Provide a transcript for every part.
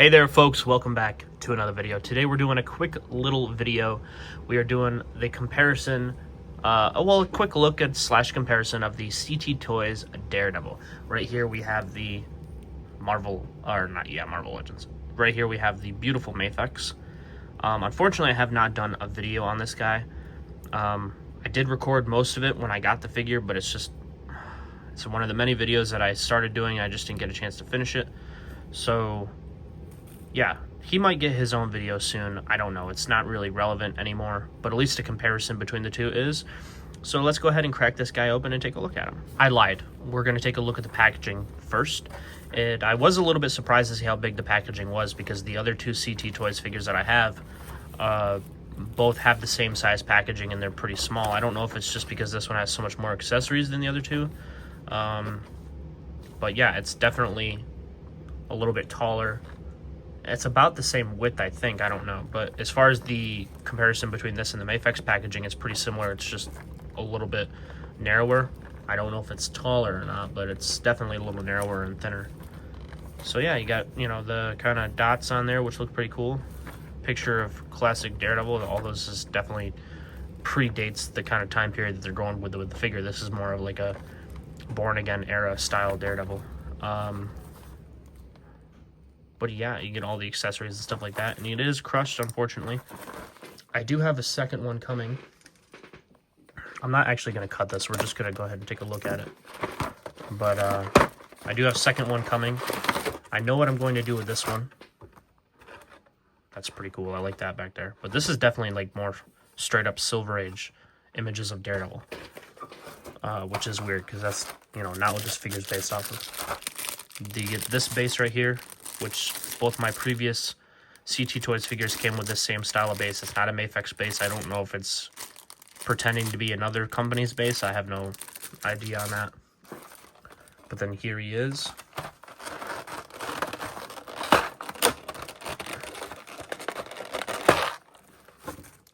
Hey there folks, welcome back to another video. Today we're doing a quick little video. We are doing the comparison, a quick look at / comparison of the CtToys Daredevil. Right here we have the Marvel Legends. Right here we have the beautiful Mafex. Unfortunately I have not done a video on this guy. I did record most of it when I got the figure, but it's one of the many videos that I started doing. I just didn't get a chance to finish it. So yeah, he might get his own video soon. I don't know. It's not really relevant anymore, but at least a comparison between the two is. So let's go ahead and crack this guy open and take a look at him. I lied. We're going to take a look at the packaging first. And I was a little bit surprised to see how big the packaging was, because the other two CtToys figures that I have both have the same size packaging and they're pretty small. I don't know if it's just because this one has so much more accessories than the other two. But yeah, it's definitely a little bit taller. It's about the same width, I think. I don't know. But as far as the comparison between this and the Mafex packaging, it's pretty similar. It's just a little bit narrower. I don't know if it's taller or not, but it's definitely a little narrower and thinner. So yeah, you got, you know, the kind of dots on there, which look pretty cool. Picture of classic Daredevil. All those is definitely predates the kind of time period that they're going with the figure. This is more of like a Born Again era style Daredevil. But yeah, you get all the accessories and stuff like that. And it is crushed, unfortunately. I do have a second one coming. I'm not actually going to cut this. We're just going to go ahead and take a look at it. But I do have a second one coming. I know what I'm going to do with this one. That's pretty cool. I like that back there. But this is definitely like more straight up Silver Age images of Daredevil. Which is weird, because that's, you know, not what this figure's based off of. This base right here, which both my previous CtToys figures came with this same style of base. It's not a Mafex base. I don't know if it's pretending to be another company's base. I have no idea on that. But then here he is.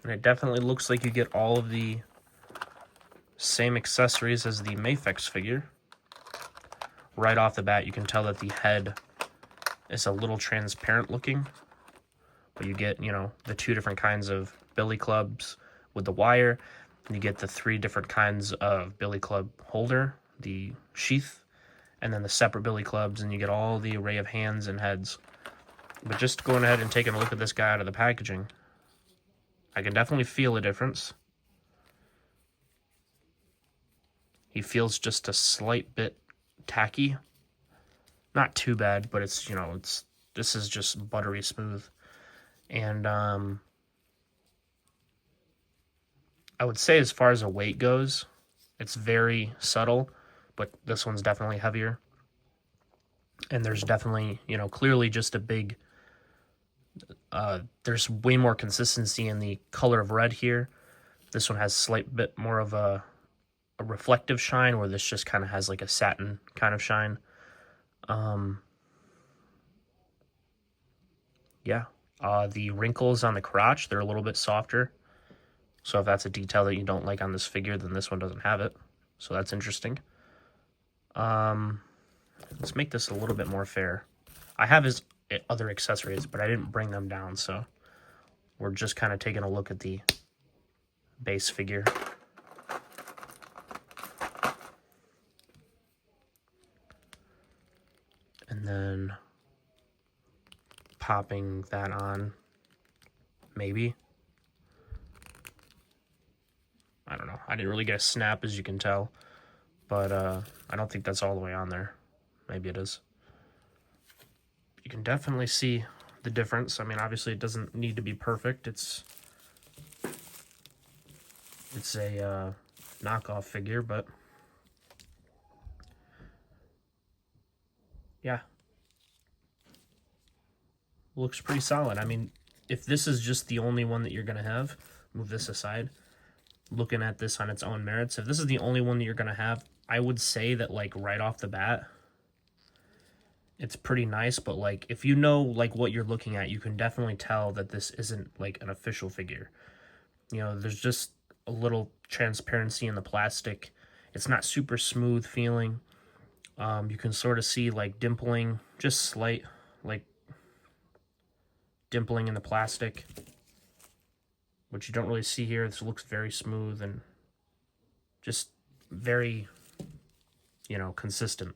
And it definitely looks like you get all of the same accessories as the Mafex figure. Right off the bat, you can tell that the head is a little transparent looking, but you get, you know, the two different kinds of billy clubs with the wire, and you get the three different kinds of billy club holder, the sheath, and then the separate billy clubs, and you get all the array of hands and heads. But just going ahead and taking a look at this guy out of the packaging, I can definitely feel a difference. He feels just a slight bit tacky. Not too bad, but it's, you know, this is just buttery smooth. And I would say as far as a weight goes, it's very subtle, but this one's definitely heavier. And there's definitely, you know, clearly just a big, there's way more consistency in the color of red here. This one has a slight bit more of a reflective shine, where this just kind of has like a satin kind of shine. Yeah, the wrinkles on the crotch, they're a little bit softer. So if that's a detail that you don't like on this figure, then this one doesn't have it. So that's interesting. Let's make this a little bit more fair. I have his other accessories, but I didn't bring them down, so we're just kind of taking a look at the base figure. And then popping that on, maybe. I don't know. I didn't really get a snap, as you can tell, but I don't think that's all the way on there. Maybe it is. You can definitely see the difference. I mean, obviously it doesn't need to be perfect. It's a knockoff figure, but yeah, looks pretty solid. I mean, if this is just the only one that you're gonna have, move this aside, looking at this on its own merits, if this is the only one that you're gonna have, I would say that, like, right off the bat, it's pretty nice. But like, if you know like what you're looking at, you can definitely tell that this isn't like an official figure. You know, there's just a little transparency in the plastic. It's not super smooth feeling. You can sort of see like dimpling, just slight, like dimpling in the plastic, which you don't really see here. This looks very smooth and just very, you know, consistent.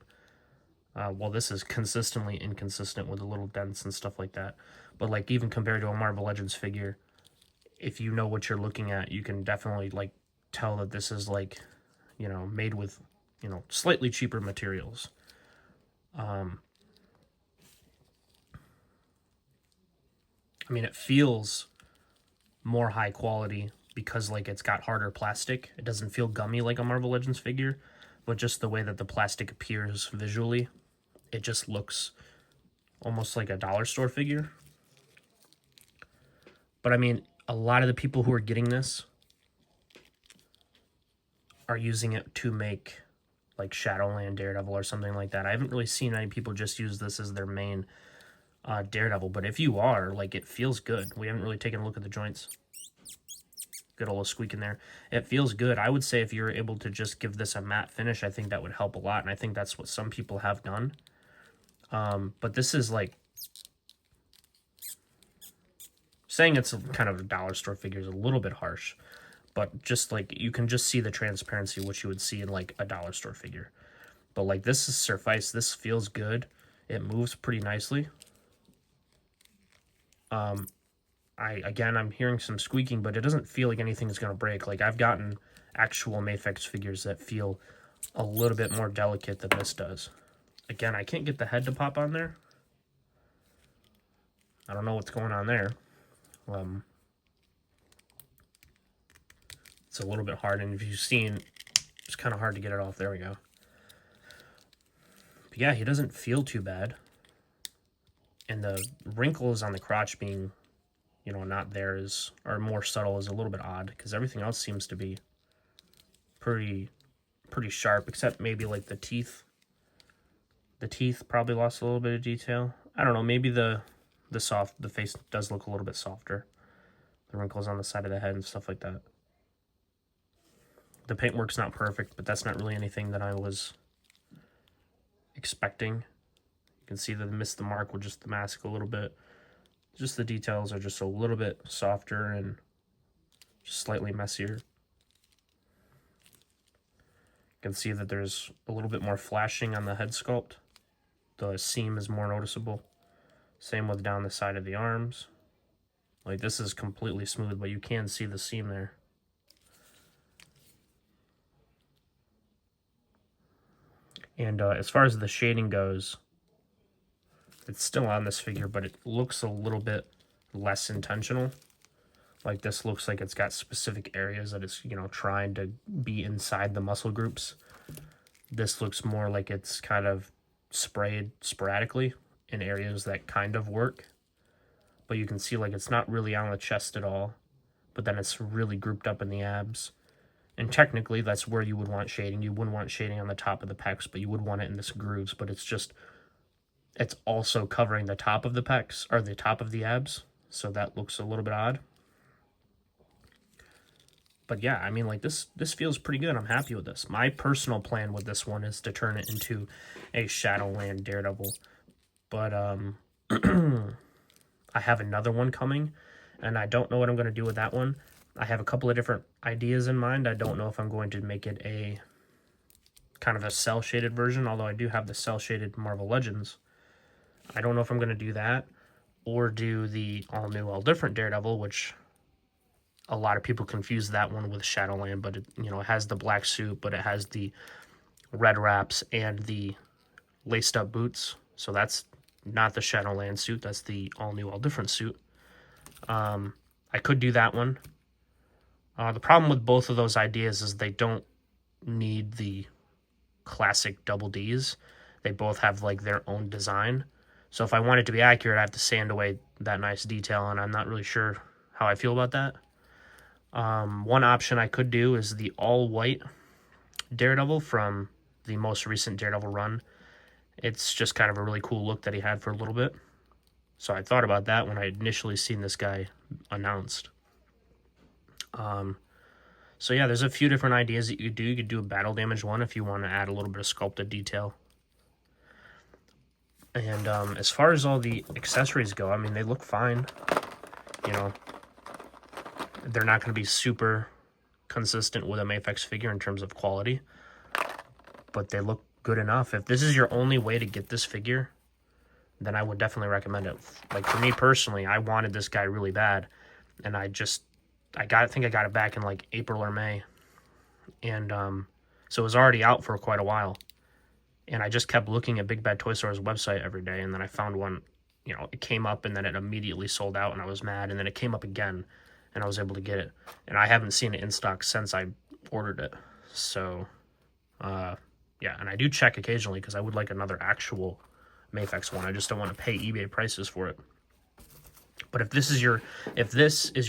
Well, this is consistently inconsistent with the little dents and stuff like that. But like even compared to a Marvel Legends figure, if you know what you're looking at, you can definitely like tell that this is like, you know, made with, you know, slightly cheaper materials. I mean, it feels more high quality because like it's got harder plastic. It doesn't feel gummy like a Marvel Legends figure, but just the way that the plastic appears visually, it just looks almost like a dollar store figure. But I mean, a lot of the people who are getting this are using it to make like Shadowland Daredevil or something like that. I haven't really seen any people just use this as their main Daredevil, but if you are, like, it feels good. We haven't really taken a look at the joints. Good old squeak in there. It feels good. I would say if you're able to just give this a matte finish, I think that would help a lot, and I think that's what some people have done. But this is like, saying it's kind of a dollar store figure is a little bit harsh, but just like you can just see the transparency which you would see in like a dollar store figure. But like this is suffice. This feels good. It moves pretty nicely. I'm hearing some squeaking, but it doesn't feel like anything is going to break. Like I've gotten actual Mafex figures that feel a little bit more delicate than this does. Again, I can't get the head to pop on there. I don't know what's going on there. It's a little bit hard, and if you've seen, it's kind of hard to get it off. There we go. But yeah, he doesn't feel too bad. And the wrinkles on the crotch being, you know, not there is, or more subtle, is a little bit odd, because everything else seems to be pretty sharp, except maybe like the teeth. The teeth probably lost a little bit of detail. I don't know, maybe the face does look a little bit softer. The wrinkles on the side of the head and stuff like that. The paintwork's not perfect, but that's not really anything that I was expecting. You can see that I missed the mark with just the mask a little bit. Just the details are just a little bit softer and just slightly messier. You can see that there's a little bit more flashing on the head sculpt. The seam is more noticeable. Same with down the side of the arms. Like this is completely smooth, but you can see the seam there. And as far as the shading goes, it's still on this figure, but it looks a little bit less intentional. Like this looks like it's got specific areas that it's, you know, trying to be inside the muscle groups. This looks more like it's kind of sprayed sporadically in areas that kind of work. But you can see like it's not really on the chest at all, but then it's really grouped up in the abs. And technically that's where you would want shading. You wouldn't want shading on the top of the pecs, but you would want it in this grooves. But it's just, it's also covering the top of the pecs, or the top of the abs. So that looks a little bit odd. But yeah, I mean, like this feels pretty good. I'm happy with this. My personal plan with this one is to turn it into a Shadowland Daredevil. But I have another one coming, and I don't know what I'm going to do with that one. I have a couple of different ideas in mind. I don't know if I'm going to make it a kind of a cell-shaded version, although I do have the cell-shaded Marvel Legends. I don't know if I'm going to do that, or do the all-new, all-different Daredevil, which a lot of people confuse that one with Shadowland, but it, you know, it has the black suit, but it has the red wraps and the laced-up boots. So that's not the Shadowland suit. That's the all-new, all-different suit. I could do that one. The problem with both of those ideas is they don't need the classic double Ds. They both have like their own design. So if I want it to be accurate, I have to sand away that nice detail, and I'm not really sure how I feel about that. One option I could do is the all-white Daredevil from the most recent Daredevil run. It's just kind of a really cool look that he had for a little bit. So I thought about that when I initially seen this guy announced. So yeah, there's a few different ideas that you could do. You could do a battle damage one if you want to add a little bit of sculpted detail. And as far as all the accessories go, I mean, they look fine. You know, they're not going to be super consistent with a Mafex figure in terms of quality, but they look good enough. If this is your only way to get this figure, then I would definitely recommend it. Like, for me personally, I wanted this guy really bad, and I think I got it back in like April or May, and so it was already out for quite a while. And I just kept looking at Big Bad Toy Store's website every day, and then I found one, you know, it came up, and then it immediately sold out, and I was mad, and then it came up again, and I was able to get it. And I haven't seen it in stock since I ordered it. So, yeah, and I do check occasionally because I would like another actual Mafex one. I just don't want to pay eBay prices for it. But if this is your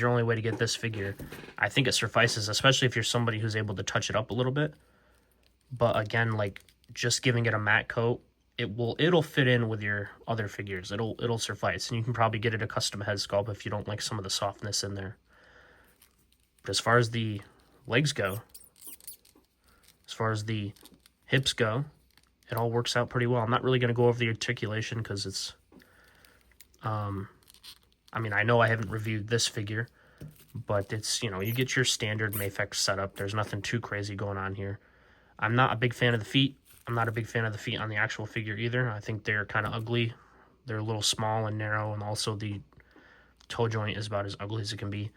only way to get this figure, I think it suffices, especially if you're somebody who's able to touch it up a little bit. But again, like, just giving it a matte coat, it'll fit in with your other figures. It'll suffice, and you can probably get it a custom head sculpt if you don't like some of the softness in there. But as far as the legs go, as far as the hips go, it all works out pretty well. I'm not really going to go over the articulation because it's, I mean, I know I haven't reviewed this figure, but it's, you know, you get your standard Mafex setup. There's nothing too crazy going on here. I'm not a big fan of the feet. I'm not a big fan of the feet on the actual figure either. I think they're kind of ugly. They're a little small and narrow, and also the toe joint is about as ugly as it can be.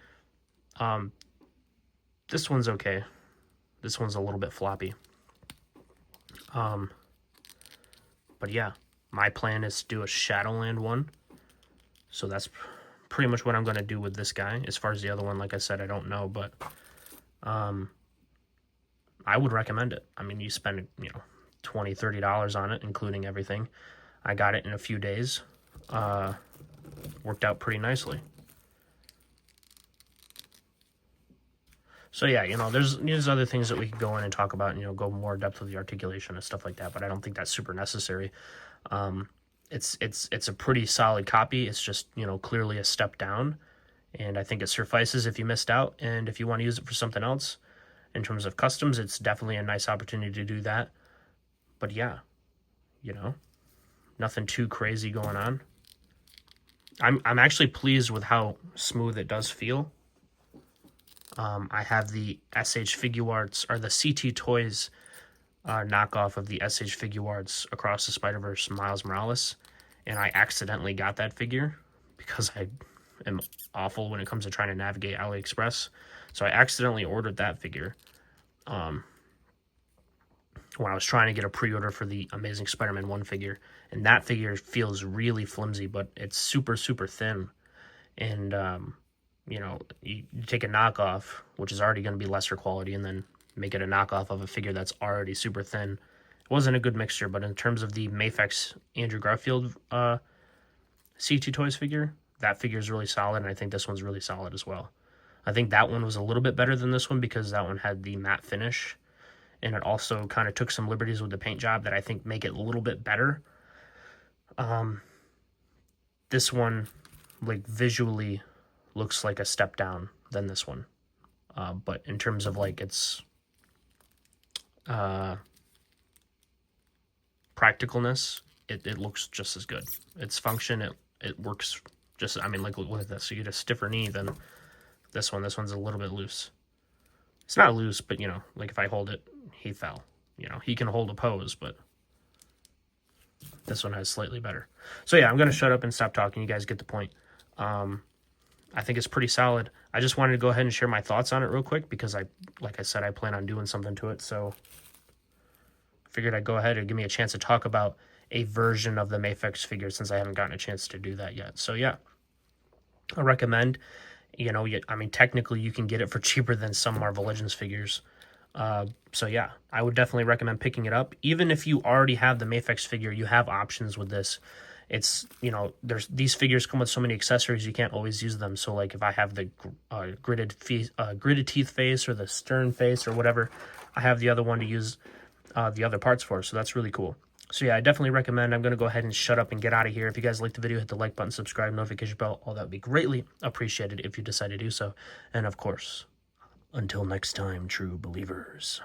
This one's okay. This one's a little bit floppy. But yeah, my plan is to do a Shadowland one. So that's pretty much what I'm going to do with this guy. As far as the other one, like I said, I don't know, but I would recommend it. I mean, you spend, you know, $20, $30 on it, including everything. I got it in a few days. Worked out pretty nicely. So yeah, you know, there's other things that we could go in and talk about, and, you know, go more depth with the articulation and stuff like that, but I don't think that's super necessary. It's a pretty solid copy. It's just, you know, clearly a step down, and I think it suffices if you missed out, and if you want to use it for something else in terms of customs, it's definitely a nice opportunity to do that. But yeah, you know, nothing too crazy going on. I'm actually pleased with how smooth it does feel. I have the SH Figuarts, or the CtToys knockoff of the SH Figuarts Across the Spider-Verse Miles Morales, and I accidentally got that figure because I am awful when it comes to trying to navigate AliExpress. So I accidentally ordered that figure when I was trying to get a pre-order for the Amazing Spider-Man 1 figure, and that figure feels really flimsy, but it's super, super thin. And you know, you take a knockoff, which is already going to be lesser quality, and then make it a knockoff of a figure that's already super thin. It wasn't a good mixture, but in terms of the Mafex Andrew Garfield CtToys figure, that figure is really solid, and I think this one's really solid as well. I think that one was a little bit better than this one because that one had the matte finish, and it also kind of took some liberties with the paint job that I think make it a little bit better. This one, like, visually looks like a step down than this one, but in terms of, like, its practicalness, it looks just as good. Its function, it works just, I mean, like, look at this. So you get a stiffer knee than this one. This one's a little bit loose. It's not loose, but, you know, like, if I hold it, he fell. You know, he can hold a pose, but this one has slightly better. So yeah, I'm going to shut up and stop talking. You guys get the point. I think it's pretty solid. I just wanted to go ahead and share my thoughts on it real quick because like I said, I plan on doing something to it. So I figured I'd go ahead and give me a chance to talk about a version of the Mafex figure since I haven't gotten a chance to do that yet. So yeah, I recommend, you know, I mean, technically you can get it for cheaper than some Marvel Legends figures. So yeah, I would definitely recommend picking it up. Even if you already have the Mafex figure, you have options with this. It's, you know, these figures come with so many accessories, you can't always use them. So, like, if I have the gritted teeth face or the stern face or whatever, I have the other one to use the other parts for. So that's really cool. So yeah, I definitely recommend. I'm going to go ahead and shut up and get out of here. If you guys liked the video, hit the like button, subscribe, notification bell. All that would be greatly appreciated if you decide to do so. And of course, until next time, true believers.